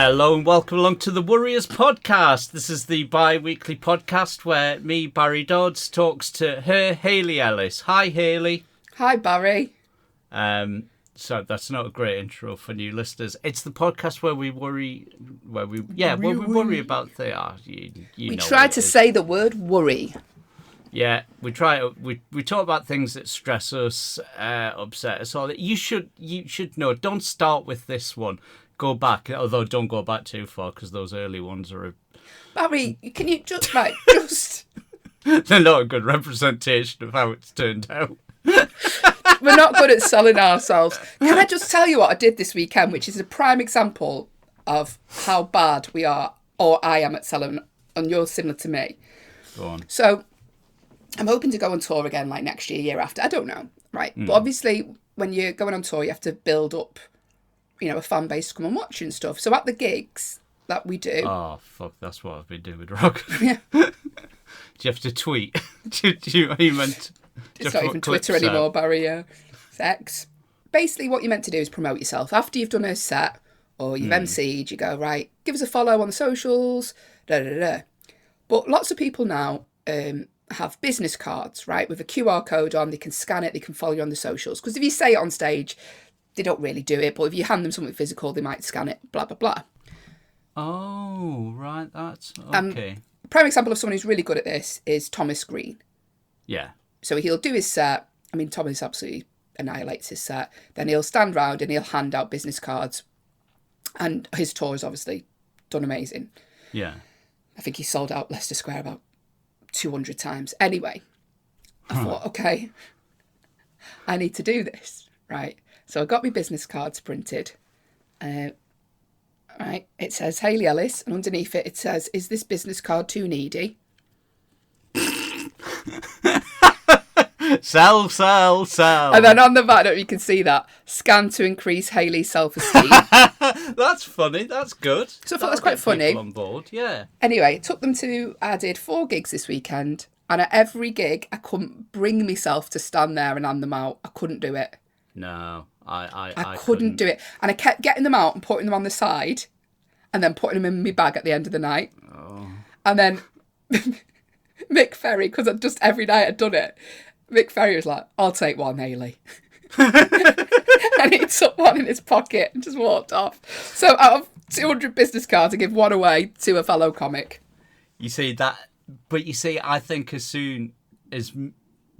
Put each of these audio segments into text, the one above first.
Hello and welcome along to the Warriors podcast. This is the bi-weekly podcast where me, Barry Dodds, talks to her, Hayley Ellis. Hi, Hayley. Hi, Barry. So that's not a great intro for new listeners. It's the podcast where we worry, where we worry about things. We try to say the word worry. Yeah, we talk about things that stress us, upset us. All that you should know. Don't start with this one. Go back, although don't go back too far because those early ones are. Barry, can you just They're not a good representation of how it's turned out. We're not good at selling ourselves. Can I just tell you what I did this weekend, which is a prime example of how bad we are, or I am at selling, and you're similar to me. Go on. So, I'm hoping to go on tour again, like next year after. I don't know, right? But obviously, when you're going on tour, you have to build up, a fan base to come and watch and stuff. So at the gigs that we do... Oh, fuck, that's what I've been doing with rock. Yeah. Do you have to tweet? You meant... It's not even Twitter anymore, Barry. It's X. Basically, what you're meant to do is promote yourself. After you've done a set or you've MC'd, you go, right, give us a follow on the socials, da-da-da-da. But lots of people now have business cards, right, with a QR code on. They can scan it, they can follow you on the socials. Because if you say it on stage, they don't really do it. But if you hand them something physical, they might scan it, blah, blah, blah. Oh, right, that's... Okay. A prime example of someone who's really good at this is Thomas Green. Yeah. So he'll do his set. I mean, Thomas absolutely annihilates his set. Then he'll stand round and he'll hand out business cards. And his tour is obviously done amazing. Yeah. I think he sold out Leicester Square about 200 times. Anyway, I thought, okay, I need to do this, right? So I got my business cards printed. Right, it says Hayley Ellis, and underneath it says, "Is this business card too needy?" Sell. And then on the back, I don't know if you can see that, scan to increase Hayley's self-esteem. That's funny. That's good. So I thought that's quite funny. On board, yeah. Anyway, it took them to, I did 4 gigs this weekend, and at every gig, I couldn't bring myself to stand there and hand them out. I couldn't do it. No, I couldn't do it. And I kept getting them out and putting them on the side, and then putting them in my bag at the end of the night. Oh. And then Mick Ferry, because just every night I'd done it, Mick Ferry was like, "I'll take one, Hayley." And he took one in his pocket and just walked off. So out of 200 business cards, I give one away to a fellow comic. You see that, but you see, I think as soon as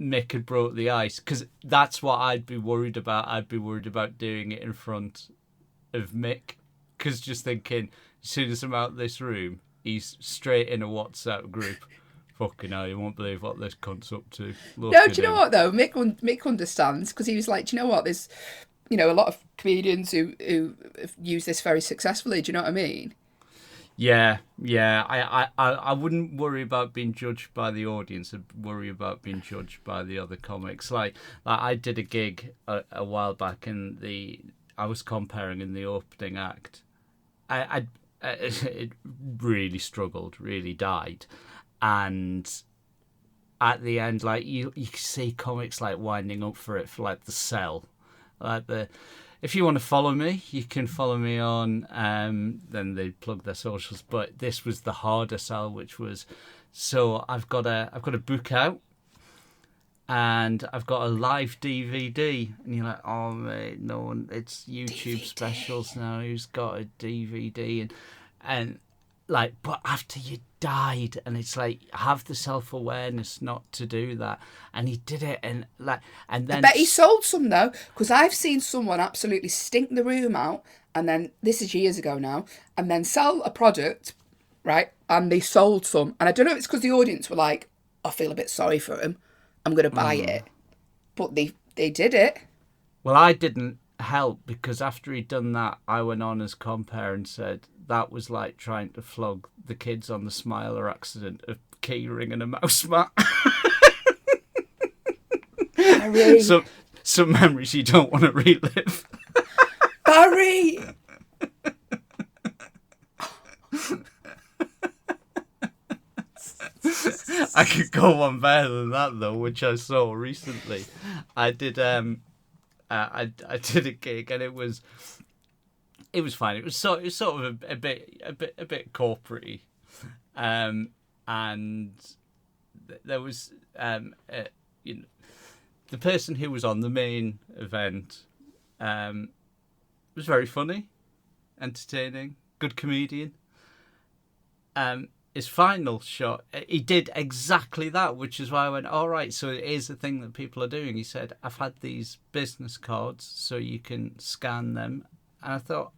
Mick had broke the ice, because that's what I'd be worried about. I'd be worried about doing it in front of Mick, because just thinking, as soon as I'm out of this room, he's straight in a WhatsApp group. Fucking hell, you won't believe what this cunt's up to. No, do you know what, though? Mick understands, because he was like, do you know what, there's, a lot of comedians who use this very successfully, do you know what I mean? Yeah. I wouldn't worry about being judged by the audience. I'd worry about being judged by the other comics. Like I did a gig a while back, and I was comparing in the opening act. It really struggled, really died. And at the end, like you see comics like winding up for it for like the sell, like if you want to follow me, you can follow me on. Then they plug their socials. But this was the harder sell, which was, so I've got a book out, and I've got a live DVD, and you're like, oh mate, no one, it's YouTube DVD specials now. Who's got a DVD and like, but after you died, and it's like, have the self-awareness not to do that, and he did it, and then I bet he sold some though, because I've seen someone absolutely stink the room out, and then this is years ago now, and then sell a product, right, and they sold some, and I don't know if it's because the audience were like, I feel a bit sorry for him, I'm going to buy it, but they did it. Well, I didn't help, because after he'd done that, I went on as compere and said that was like trying to flog the kids on the Smiler accident of keyring and a mouse mat. Barry. Some memories you don't want to relive. Barry! I could go one better than that though, which I saw recently. I did I did a gig, and it was It was fine. It was sort of a bit corporate-y. And there was the person who was on the main event was very funny, entertaining, good comedian. His final shot, he did exactly that, which is why I went, all right, so it is a thing that people are doing. He said, I've had these business cards so you can scan them. And I thought,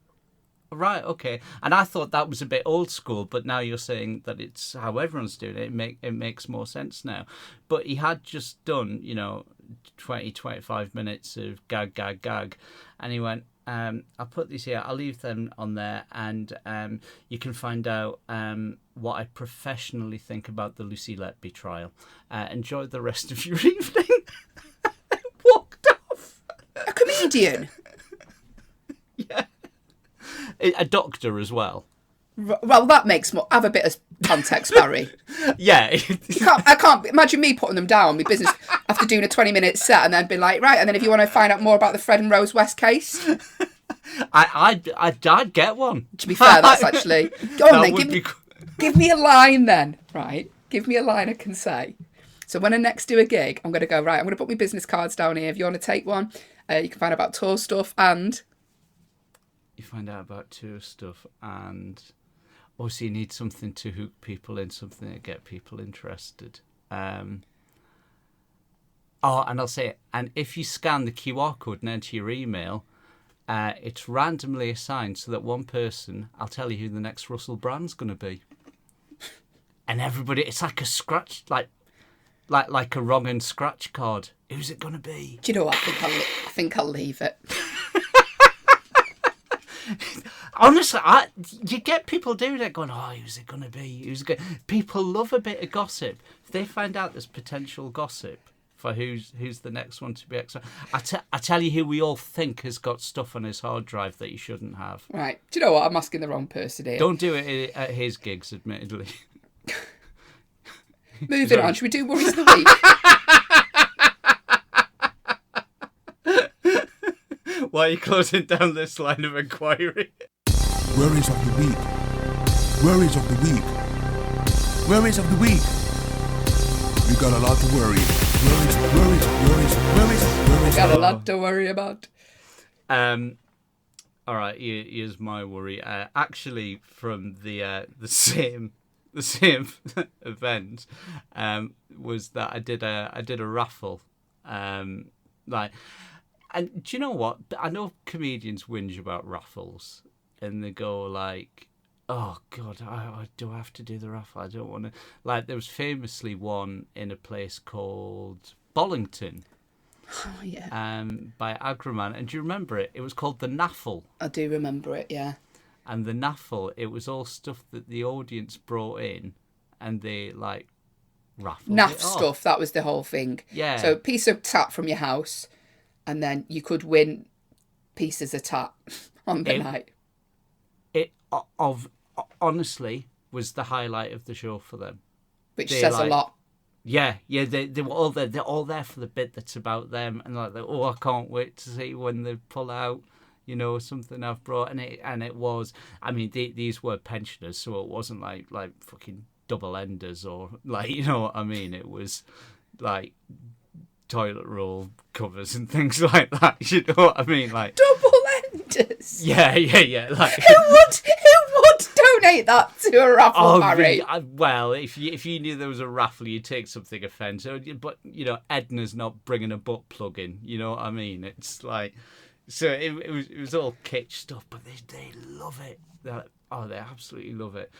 right, okay. And I thought that was a bit old school, but now you're saying that it's how everyone's doing it. It makes more sense now. But he had just done, 20, 25 minutes of gag. And he went, I'll put these here. I'll leave them on there. And you can find out what I professionally think about the Lucy Letby trial. Enjoy the rest of your evening. Walked off. A comedian? Yeah. A doctor as well. Well, that makes more. Have a bit of context, Barry. Yeah. I can't imagine me putting them down. My business after doing a 20-minute set and then be like, right. And then if you want to find out more about the Fred and Rose West case, I'd get one. To be fair, that's actually. Go on then. Give me a line then, right? Give me a line I can say. So when I next do a gig, I'm going to go, right, I'm going to put my business cards down here. If you want to take one, you can find out about tour stuff and. You find out about tour stuff and also you need something to hook people in, something to get people interested. And I'll say it. And if you scan the QR code and enter your email, it's randomly assigned so that one person, I'll tell you who the next Russell Brand's going to be. And everybody, it's like a scratch, like a wrong and scratch card. Who's it going to be? Do you know what? I think I'll leave it. Honestly, you get people doing it going, oh, who's it going to be? People love a bit of gossip. If they find out there's potential gossip for who's the next one to be extra. I tell you who we all think has got stuff on his hard drive that he shouldn't have. Right. Do you know what? I'm asking the wrong person here. Don't do it at his gigs, admittedly. Moving on. Should we do Worries of the Week? Why are you closing down this line of inquiry? Worries of the week. Worries of the week. Worries of the week. We got a lot to worry. Worries. Got a lot to worry about. All right. Here's my worry. Actually, from the same event, was that I did a raffle, And do you know what? I know comedians whinge about raffles, and they go like, "Oh God, do I have to do the raffle? I don't want to." Like there was famously one in a place called Bollington. Oh yeah. By Agraman, and do you remember it? It was called the Naffle. I do remember it. Yeah. And the Naffle, it was all stuff that the audience brought in, and they like raffled Naff it off. stuff. That was the whole thing. Yeah. So a piece of tat from your house. And then you could win pieces of tat on the night. It honestly was the highlight of the show for them. Which says a lot. Yeah, they were all there. They're all there for the bit that's about them, and like, oh, I can't wait to see when they pull out, something I've brought, and it was. I mean, these were pensioners, so it wasn't like fucking double enders or like, you know what I mean. It was like toilet roll covers and things like that. You know what I mean? Like double enders. Yeah. Like who would donate that to a raffle, Barry? Well, if you knew there was a raffle, you'd take something offensive. But Edna's not bringing a butt plug in. You know what I mean? It's like so it was all kitsch stuff, but they love it. They absolutely love it.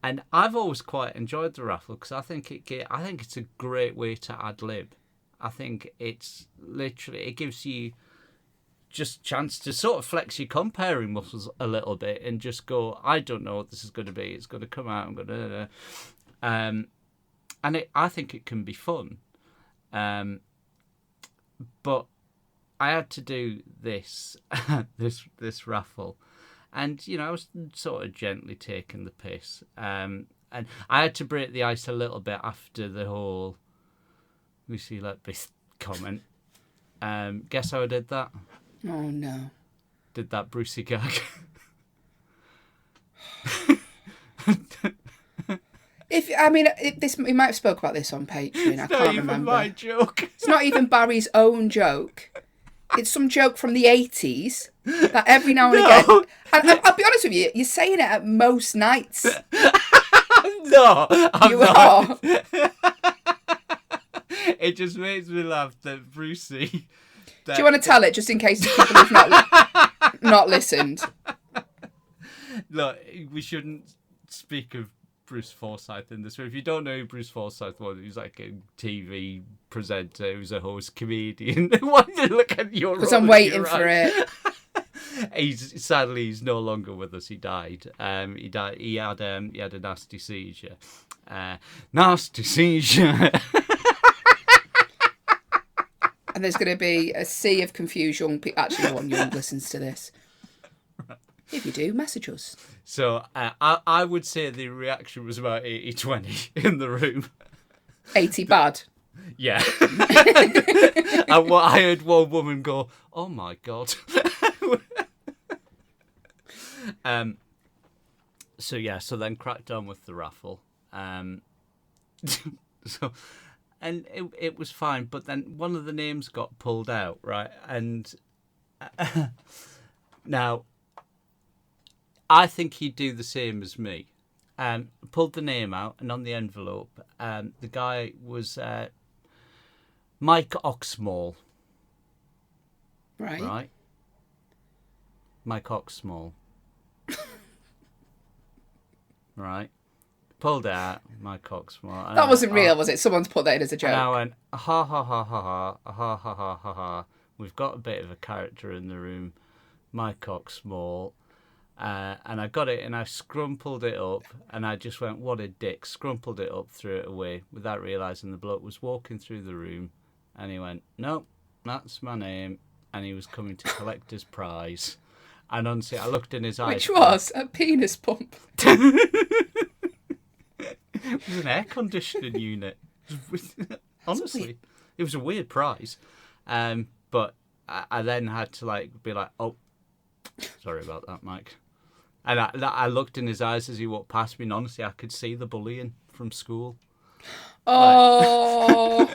And I've always quite enjoyed the raffle because I think it's a great way to ad lib. I think it's literally, it gives you just chance to sort of flex your comparing muscles a little bit and just go, I don't know what this is going to be. It's going to come out. I'm going to, and I think it can be fun. But I had to do this raffle, and I was sort of gently taking the piss. And I had to break the ice a little bit after the whole Lucy Letby comment. Guess how I did that? Oh no. Did that Brucey gag. I mean, we might have spoke about this on Patreon. I can't remember. My joke. It's not even Barry's own joke. It's some joke from the 80s that every now and again... And I'll be honest with you, you're saying it at most nights. No, I'm not. You are. It just makes me laugh that Brucey... Do you want to tell it, just in case people have not listened? Look, we shouldn't speak of Bruce Forsyth in this. But if you don't know who Bruce Forsyth was, he was like a TV presenter, he was a host comedian. Why did you look at your? Because I'm waiting for it. Sadly, he's no longer with us. He died. He died. He had a nasty seizure. Nasty seizure. And there's going to be a sea of confused young people. Actually, no one young listens to this. If you do, message us. So I would say the reaction was about 80-20 in the room. 80 bad. Yeah. And I heard one woman go, "Oh my God." So then cracked on with the raffle. And it was fine, but then one of the names got pulled out, right? And now, I think he'd do the same as me. Pulled the name out, and on the envelope, the guy was Mike Oxmall. Right. Mike Oxmall. Right. Pulled out Mike Oxmall. That wasn't real, was it? Someone's put that in as a joke. And I went, ha ha ha ha ha ha ha ha ha ha. We've got a bit of a character in the room, Mike Oxmall. And I got it and I scrumpled it up and I just went, what a dick. Scrumpled it up, threw it away without realising the bloke was walking through the room and he went, nope, that's my name. And he was coming to collect his prize. And honestly, I looked in his eyes. Which was a penis pump. It was an air conditioning unit. Honestly, it was a weird prize. But I then had to be like, oh, sorry about that, Mike. And I looked in his eyes as he walked past me, and honestly, I could see the bullying from school. Oh.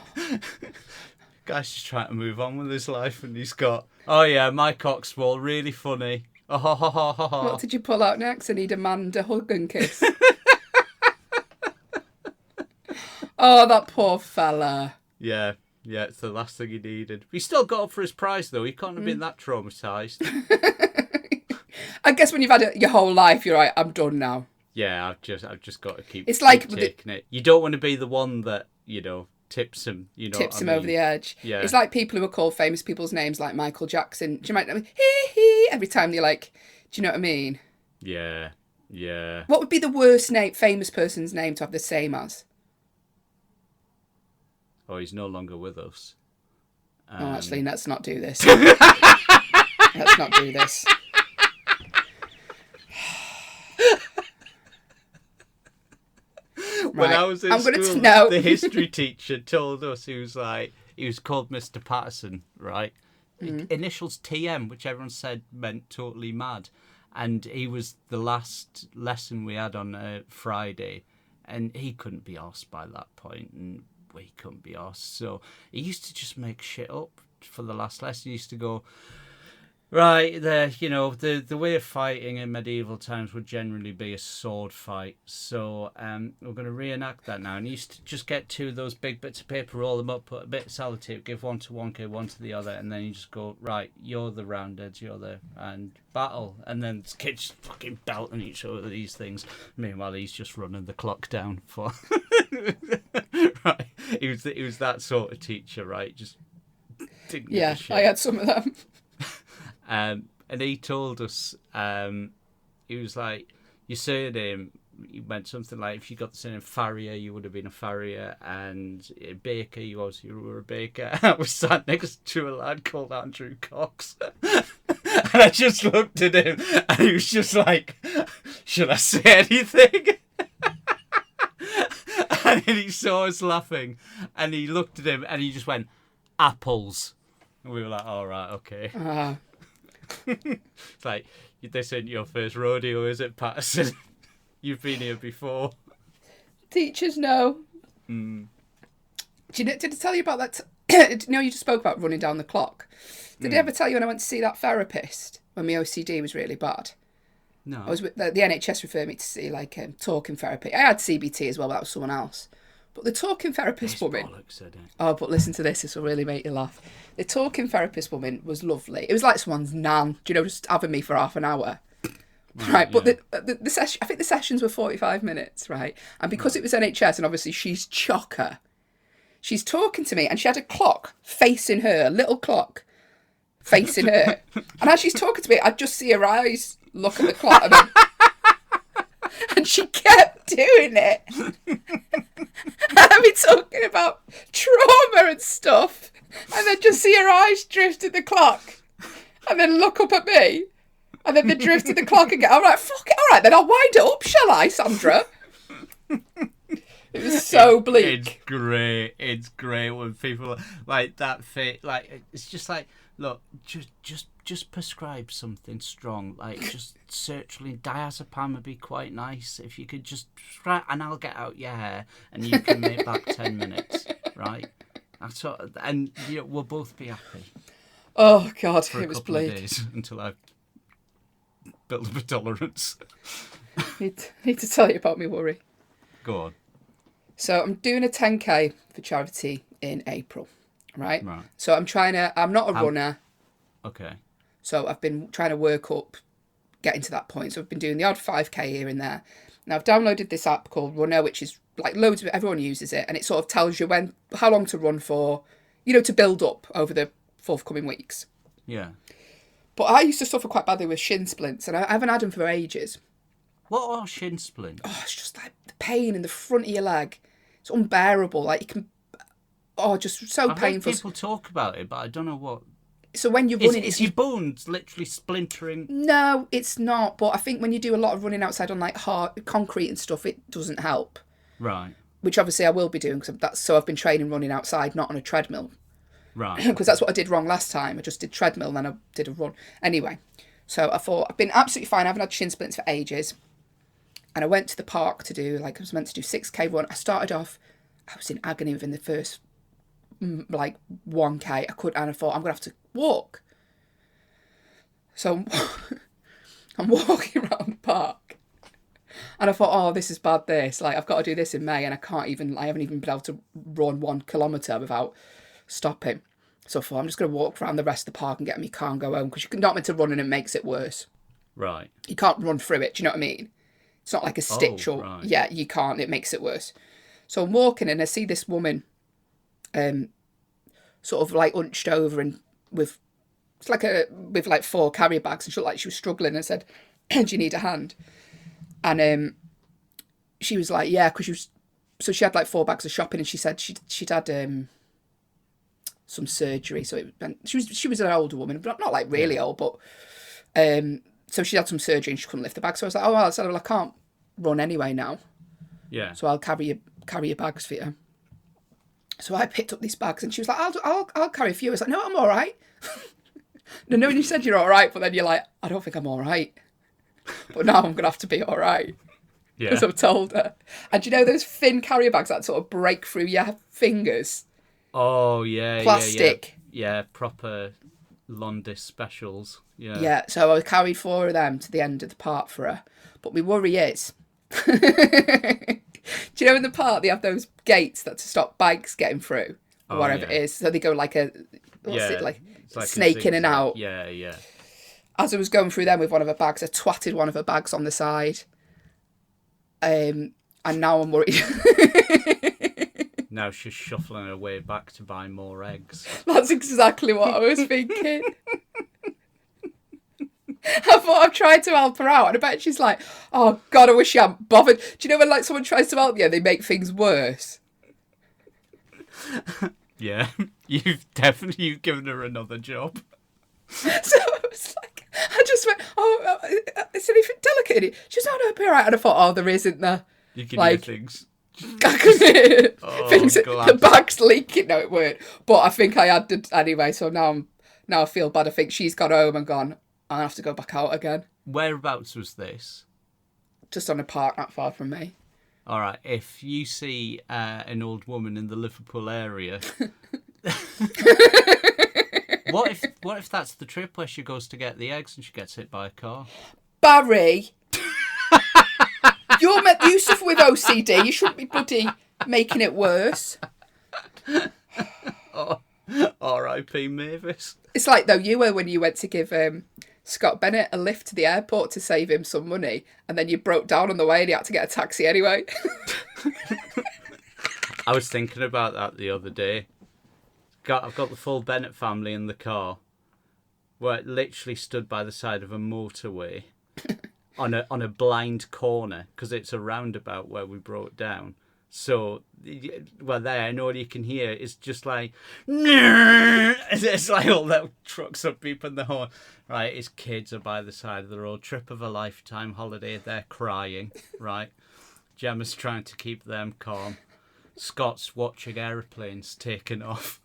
Guy's just trying to move on with his life, and he's got, oh yeah, Mike Oxwell, really funny. Oh, ha, ha, ha, ha, ha. What did you pull out next? I need a man to hug and kiss. Oh, that poor fella. Yeah, it's the last thing he needed. He still got up for his prize, though. He can't have been that traumatised. I guess when you've had it your whole life, you're like, I'm done now. Yeah, I've just got to keep. It's like taking it. You don't want to be the one that tips him. Tips him over the edge. Yeah. It's like people who are called famous people's names, like Michael Jackson. Do you might hee every time they're like, do you know what I mean? Yeah. What would be the worst famous person's name to have the same as? Oh, he's no longer with us. Oh, actually, let's not do this. Let's not do this. When I was in school, the history teacher told us he was called Mr. Patterson, right? Initials TM, which everyone said meant totally mad. And he was the last lesson we had on a Friday, and he couldn't be arsed by that point, and we couldn't be arsed. So he used to just make shit up for the last lesson. He used to go, right, the way of fighting in medieval times would generally be a sword fight. So we're going to reenact that now. And he used to just get two of those big bits of paper, roll them up, put a bit of sellotape, give one to one, give one to the other, and then you just go, right, you're the roundheads, and battle. And then the kids just fucking belting each other with these things. Meanwhile, he's just running the clock down for... Right, he was that sort of teacher, right? Just didn't give a shit. I had some of them. And he told us, he was like, your surname, he meant something like, if you got the surname Farrier, you would have been a farrier, and Baker, you were a baker. I was sat next to a lad called Andrew Cox. And I just looked at him, and he was just like, should I say anything? And he saw us laughing, and he looked at him, and he just went, apples. And we were like, all right, okay. It's like, this ain't your first rodeo, is it, Patterson? You've been here before. Teachers know. Mm. Did I tell you about that? You just spoke about running down the clock. Did I ever tell you when I went to see that therapist when my OCD was really bad? No. I was with the NHS referred me to see like talking therapy. I had CBT as well, but that was someone else. But the talking therapist woman. Oh, but listen to this. This will really make you laugh. The talking therapist woman was lovely. It was like someone's nan. Do you know, just having me for half an hour. Right, but the session. I think the sessions were 45 minutes, right? And because it was NHS, and obviously she's chocker. She's talking to me, and she had a clock facing her, a little clock facing her. And as she's talking to me, I'd just see her eyes look at the clock. And she kept doing it. I'd be talking about trauma and stuff. And then just see her eyes drift at the clock. And then look up at me. And then they drift at the clock again. I'm like, fuck it, all right, then I'll wind it up, shall I, Sandra? It was so bleak. It's great when people like that fit. Like, it's just like, look, just prescribe something strong. Like, just sertraline, diazepam would be quite nice if you could just prescribe, and I'll get out your hair, and you can make back 10 minutes, right? That's what, and we'll both be happy. Oh God, for it was bleak. bleak. Days until I build up a tolerance. Need to tell you about my worry. Go on. So I'm doing a 10k for charity in April, right? So I'm not a runner. Okay. So I've been trying to work up, getting to that point. So I've been doing the odd 5k here and there. Now I've downloaded this app called Runner, which is like loads of everyone uses it, and it sort of tells you how long to run for, to build up over the forthcoming weeks. Yeah. But I used to suffer quite badly with shin splints, and I haven't had them for ages. What are shin splints? Oh, it's just like the pain in the front of your leg. It's unbearable. Like you can, just so I've painful. Heard people talk about it, but I don't know what. So when you're running, is your bones literally splintering? No, it's not. But I think when you do a lot of running outside on like hard concrete and stuff, it doesn't help. Right. Which obviously I will be doing because I've been training running outside, not on a treadmill. Right. Because that's what I did wrong last time. I just did treadmill and then I did a run. Anyway, so I thought I've been absolutely fine. I haven't had shin splints for ages. And I went to the park to do, I was meant to do 6k run. I started off, I was in agony within the first, 1k. I thought, I'm going to have to walk. So I'm walking around the park. And I thought, oh, this is bad, this. Like, I've got to do this in May, and I haven't even been able to run 1 kilometre without stopping. So I thought, I'm just going to walk around the rest of the park and get in my car and go home, because you're not meant to run and it makes it worse. Right. You can't run through it, do you know what I mean? It's not like a stitch right. Yeah, you can't. It makes it worse. So I'm walking and I see this woman sort of like hunched over and with 4 carrier bags, and she looked like she was struggling. I said, do you need a hand? And she was like, yeah, because she had like 4 bags of shopping, and she said she'd had some surgery. So she was an older woman, but not like really old, but so she had some surgery and she couldn't lift the bag. So I was like, I can't run anyway now. Yeah. So I'll carry your bags for you. So I picked up these bags, and she was like, I'll carry a few. I was like, no, I'm all right. No, you said you're all right, but then you're like, I don't think I'm all right. But now I'm going to have to be all right. Yeah. Because I've told her. And you know those thin carrier bags that sort of break through your fingers? Oh, yeah. Plastic. Yeah, proper Londis specials. Yeah. Yeah, so I carried 4 of them to the end of the park for her. But my worry is, do you know in the park they have those gates that to stop bikes getting through? Or whatever it is. So they go like like snake in and out. Yeah, yeah. As I was going through them with one of her bags, I twatted one of her bags on the side. And now I'm worried. Now she's shuffling her way back to buy more eggs. That's exactly what I was thinking. I thought I've tried to help her out, and I bet she's like, oh God, I wish you hadn't bothered. Do you know when like someone tries to help you, they make things worse? Yeah, you've given her another job. So I was like, I just went, is there anything delicate in it? She's not up here, right? And I thought, there isn't there. You can hear things. I can hear things. Glad. The bag's leaking. No, it weren't. But I think I had to anyway. So now I feel bad. I think she's got home and gone, I have to go back out again. Whereabouts was this? Just on a park not far from me. All right, if you see an old woman in the Liverpool area, what if that's the trip where she goes to get the eggs and she gets hit by a car? Barry, you suffer with OCD. You shouldn't be bloody making it worse. Oh, R.I.P. Mavis. It's like, though, you were when you went to give Scott Bennett a lift to the airport to save him some money, and then you broke down on the way and he had to get a taxi anyway. I was thinking about that the other day. I've got the full Bennett family in the car. We're literally stood by the side of a motorway on a blind corner because it's a roundabout where we broke down. So we're there, and all you can hear is just like, it's like all that trucks up beeping the horn. Right, his kids are by the side of the road. Trip of a lifetime holiday. They're crying. Right, Gemma's trying to keep them calm. Scott's watching aeroplanes taking off.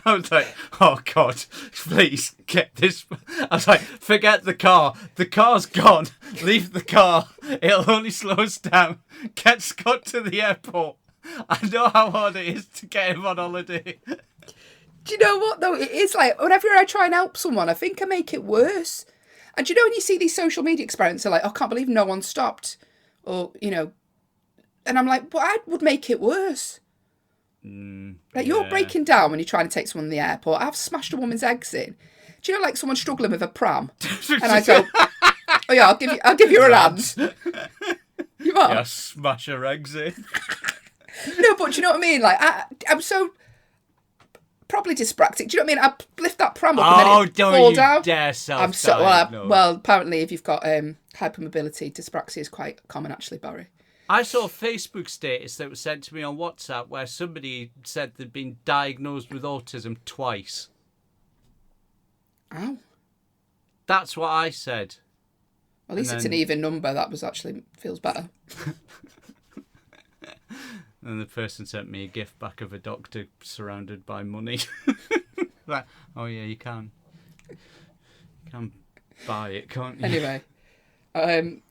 I was like, oh God, please get this. I was like, forget the car. The car's gone. Leave the car. It'll only slow us down. Get Scott to the airport. I know how hard it is to get him on holiday. Do you know what, though? It is like, whenever I try and help someone, I think I make it worse. And do you know when you see these social media experiments, they're like, oh, I can't believe no one stopped. Or, you know, and I'm like, but I would make it worse. You're breaking down when you're trying to take someone to the airport. I've smashed a woman's eggs in. Do you know, like someone struggling with a pram? And I go, oh yeah, I'll give you a hand. You are? Yeah, smash her eggs in. No, but do you know what I mean? Like, I'm so probably dyspraxic. Do you know what I mean? I lift that pram up and then it fall down. Dare self-diagnose. Well, apparently if you've got hypermobility, dyspraxia is quite common actually, Barry. I saw a Facebook status that was sent to me on WhatsApp where somebody said they'd been diagnosed with autism twice. Oh. That's what I said. Well, at least it's an even number. That was actually feels better. And the person sent me a gift back of a doctor surrounded by money. Like, oh yeah, you can buy it, can't you? Anyway.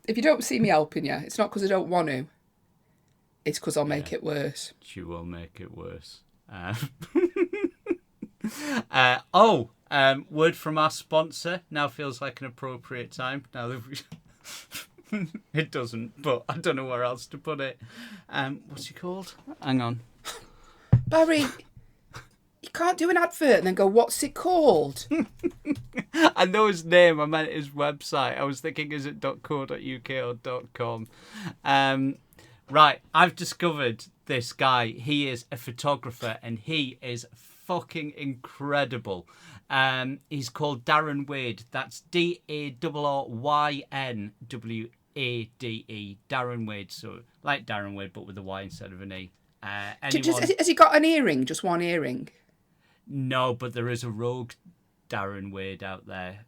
If you don't see me helping you, it's not because I don't want to. It's because I'll make it worse. You will make it worse. Word from our sponsor. Now feels like an appropriate time. Now that it doesn't, but I don't know where else to put it. What's he called? Hang on. Barry, you can't do an advert and then go, what's it called? I know his name. I meant his website. I was thinking, is it .co.uk or .com? Right, I've discovered this guy. He is a photographer and he is fucking incredible. He's called Darren Wade. That's DARRYNWADE. Darren Wade. So like Darren Wade, but with a Y instead of an E. Has he got an earring? Just one earring? No, but there is a rogue Darren Wade out there,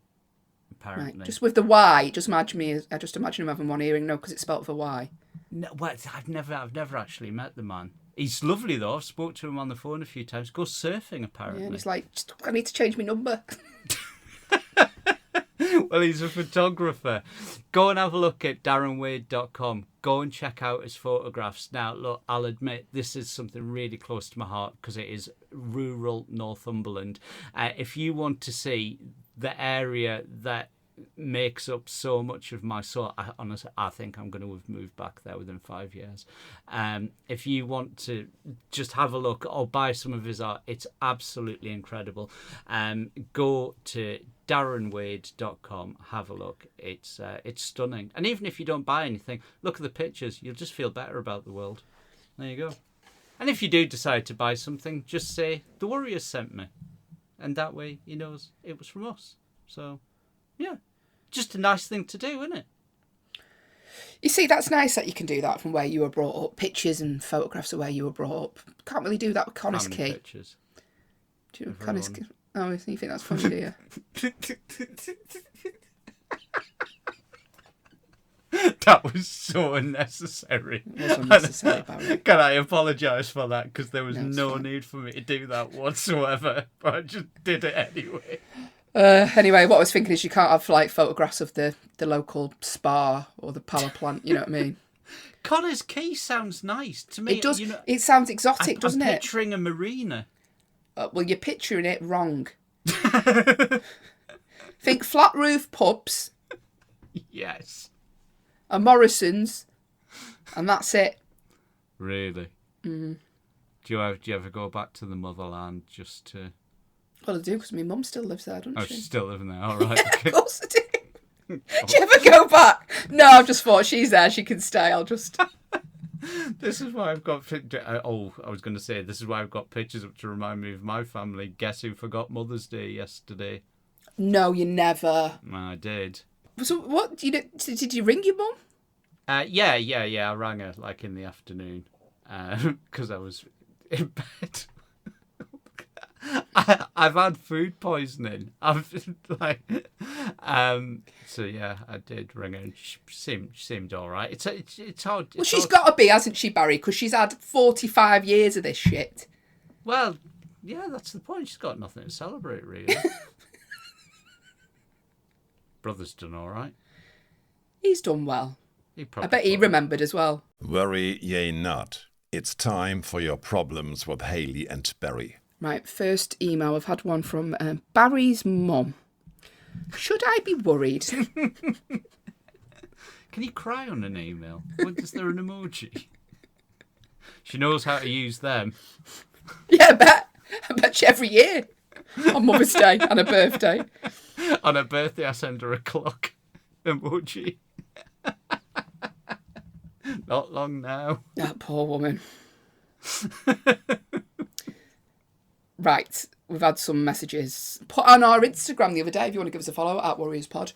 apparently. Right. Just with the Y, I just imagine him having one earring. No, because it's spelt with a Y. No, well, I've never actually met the man. He's lovely though. I've spoke to him on the phone a few times. Goes surfing apparently. Yeah, and he's like, I need to change my number. Well, he's a photographer. Go and have a look at darrenwade.com. Go and check out his photographs. Now, look, I'll admit this is something really close to my heart because it is rural Northumberland. If you want to see the area that makes up so much of my soul, I think I'm going to have moved back there within 5 years. If you want to just have a look or buy some of his art, it's absolutely incredible. Go to darrenwade.com, have a look. It's stunning. And even if you don't buy anything, look at the pictures. You'll just feel better about the world. There you go. And if you do decide to buy something, just say, the Warriors sent me. And that way he knows it was from us. So, yeah. Just a nice thing to do, isn't it? You see, that's nice that you can do that from where you were brought up. Pictures and photographs of where you were brought up. Can't really do that with Connor's key. Pictures? Do you Connor's key? Oh, you think that's funny, do you? That was so unnecessary. It was unnecessary, Barry. Can I apologise for that? Because there was no fine. need for me to do that whatsoever. But I just did it anyway. Anyway, what I was thinking is you can't have like photographs of the local spa or the power plant, you know what I mean? Connor's Quay sounds nice to me. It does. It sounds exotic, doesn't I'm it? picturing a marina. Well, you're picturing it wrong. Think flat roof pubs. Yes. A Morrison's, and that's it. Really? Mm. Do you ever go back to the motherland just to... Well, I do, because my mum still lives there, doesn't she? Oh, she's still living there, all right. Okay. Of course I do. Do you ever go back? No, I've just thought she's there, she can stay, I'll just... This is why I've got... I was going to say, this is why I've got pictures up to remind me of my family. Guess who forgot Mother's Day yesterday? No, you never. I did. So what, did you ring your mum? Yeah, I rang her, like, in the afternoon, because I was in bed. I've had food poisoning. So yeah, I did ring her. And she seemed all right. It's hard. Well, she's got to be, hasn't she, Barry? Because she's had 45 years of this shit. Well, yeah, that's the point. She's got nothing to celebrate, really. Brother's done all right. He's done well. I bet he remembered as well. Worry ye not. It's time for your problems with Hayley and Barry. Right, first email. I've had one from Barry's mum. Should I be worried? Can you cry on an email? Is there an emoji? She knows how to use them. Yeah, I bet she every year. On Mother's Day and her birthday. On her birthday, I send her a clock emoji. Not long now. That poor woman. Right, we've had some messages put on our Instagram the other day. If you want to give us a follow at WarriorsPod.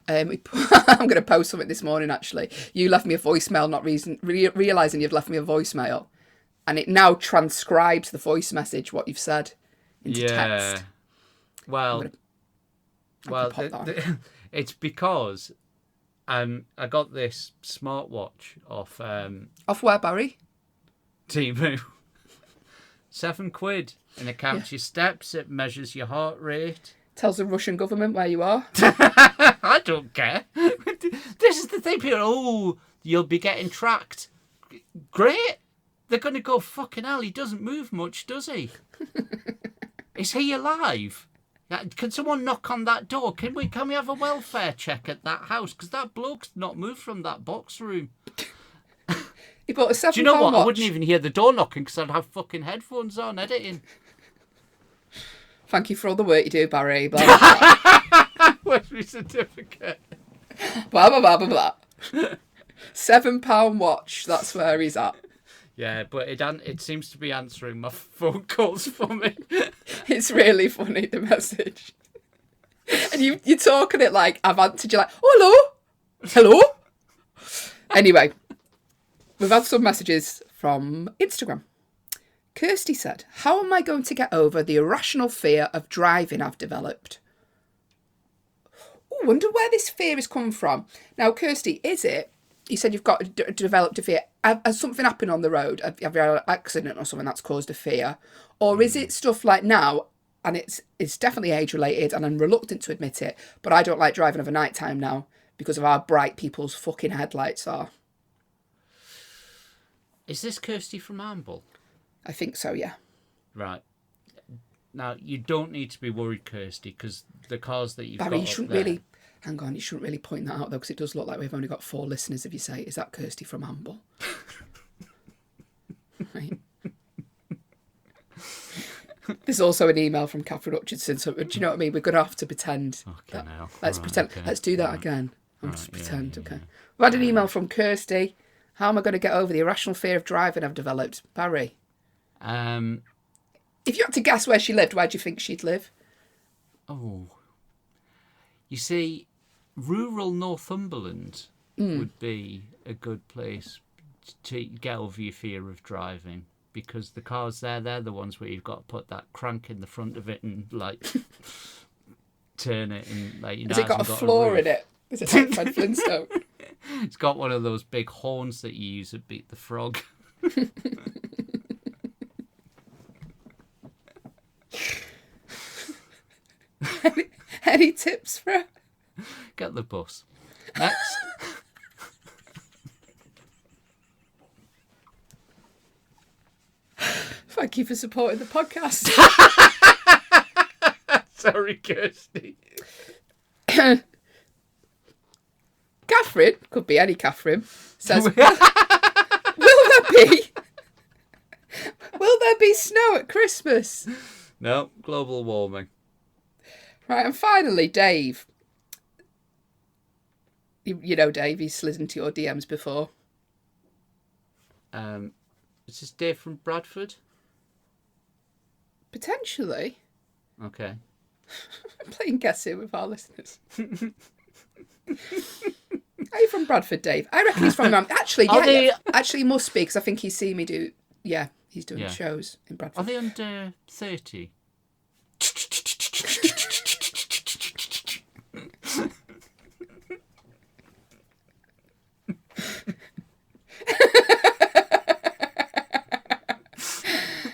I'm going to post something this morning, actually. You left me a voicemail, not realising you've left me a voicemail. And it now transcribes the voice message, what you've said, into text. Well, it's because I got this smartwatch off... off where, Barry? Temu. £7. And it counts your steps, it measures your heart rate. Tells the Russian government where you are. I don't care. This is the thing, people. You'll be getting tracked. Great. They're going to go, fucking hell, he doesn't move much, does he? Is he alive? Can someone knock on that door? Can we have a welfare check at that house? Because that bloke's not moved from that box room. He bought a £7 watch. Do you know what? I wouldn't even hear the door knocking because I'd have fucking headphones on editing. Thank you for all the work you do, Barry. Blah, blah, blah. Where's my certificate? Blah, blah, blah, blah, blah. £7 watch. That's where he's at. Yeah, but it seems to be answering my phone calls for me. It's really funny, the message. And you're talking it like I've answered you like, oh, hello? Hello? Anyway, we've had some messages from Instagram. Kirsty said, how am I going to get over the irrational fear of driving I've developed? Wonder where this fear has come from. Now, Kirsty, is it, you said you've got developed a fear. Has something happened on the road? Have you had an accident or something that's caused a fear? Or is it stuff like now, and it's definitely age-related, and I'm reluctant to admit it, but I don't like driving over night time now because of how bright people's fucking headlights are. Is this Kirsty from Amble? I think so, yeah. Right. Now, you don't need to be worried, Kirsty, because the cars that you've got Barry, you shouldn't there... really... Hang on, you shouldn't really point that out, though, because it does look like we've only got 4 listeners if you say, is that Kirsty from Amble? Right. There's also an email from Catherine Hutchinson, so do you know what I mean? We're going to have to pretend. Okay, now. Let's pretend. Okay. Let's do that right. again. Right, Just pretend, yeah. okay. We've had an email from Kirsty. How am I going to get over the irrational fear of driving I've developed? Barry? If you had to guess where she lived, where do you think she'd live? Oh. You see, rural Northumberland would be a good place to get over your fear of driving, because the cars there, they're the ones where you've got to put that crank in the front of it and, like, turn it and, like, you know, has it got a floor in it? Is it like Fred Flintstone? It's got one of those big horns that you use to beat the frog. Any tips for her? Get the bus. Next. Thank you for supporting the podcast. Sorry, Kirsty. Catherine, could be any Catherine, says, will there be snow at Christmas? No, global warming. Right, and finally, Dave. You know Dave, he's slid into your DMs before. Is this Dave from Bradford? Potentially. Okay. I'm playing guess here with our listeners. Are you from Bradford, Dave? I reckon he's from... Actually, yeah. Actually, he must be, because I think he's seen me do... Yeah, he's doing shows in Bradford. Are they under 30?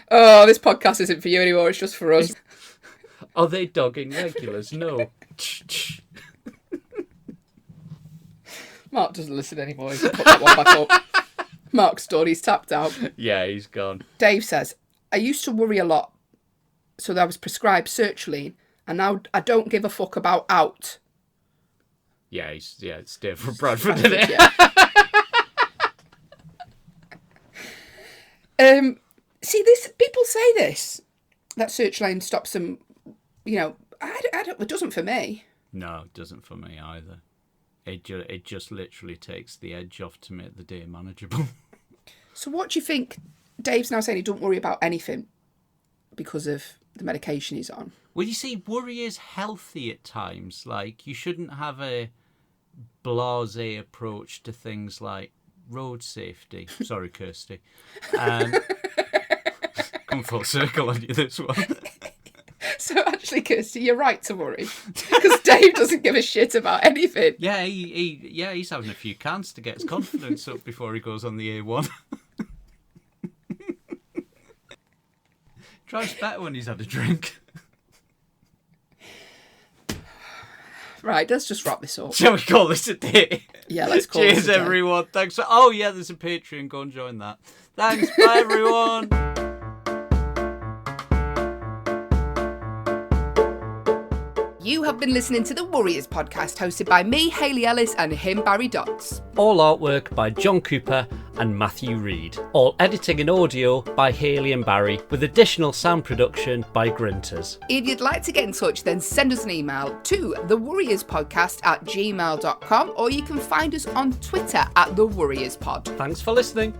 Oh, this podcast isn't for you anymore. It's just for us. Are they dogging regulars? No. Mark doesn't listen anymore. He's put that one back up. Mark's done. He's tapped out. Yeah, he's gone. Dave says, I used to worry a lot, so that I was prescribed sertraline, and now I don't give a fuck about out. Yeah, it's Dave from Bradford, isn't it? Yeah. See, this people say this, that sertraline stops them, you know, it doesn't for me. No, it doesn't for me either. It just literally takes the edge off to make the day manageable. So what do you think? Dave's now saying he don't worry about anything because of the medication he's on. Well, you see, worry is healthy at times. Like, you shouldn't have a blasé approach to things like road safety. Sorry, Kirsty. Come full circle on you, this one. So actually, Kirsty, you're right to worry. Because Dave doesn't give a shit about anything. Yeah, he's having a few cans to get his confidence up before he goes on the A1. Tries better when he's had a drink. Right, let's just wrap this up. Shall we call this a day? Yeah, let's call this a Cheers, day. everyone. Thanks for... Oh, yeah, there's a Patreon. Go and join that. Thanks. Bye, everyone. You have been listening to the Warriors podcast, hosted by me, Hayley Ellis, and him, Barry Dodds. All artwork by John Cooper and Matthew Reed. All editing and audio by Hayley and Barry, with additional sound production by Grinters. If you'd like to get in touch, then send us an email to thewarriorspodcast@gmail.com, or you can find us on Twitter @thewarriorspod. Thanks for listening.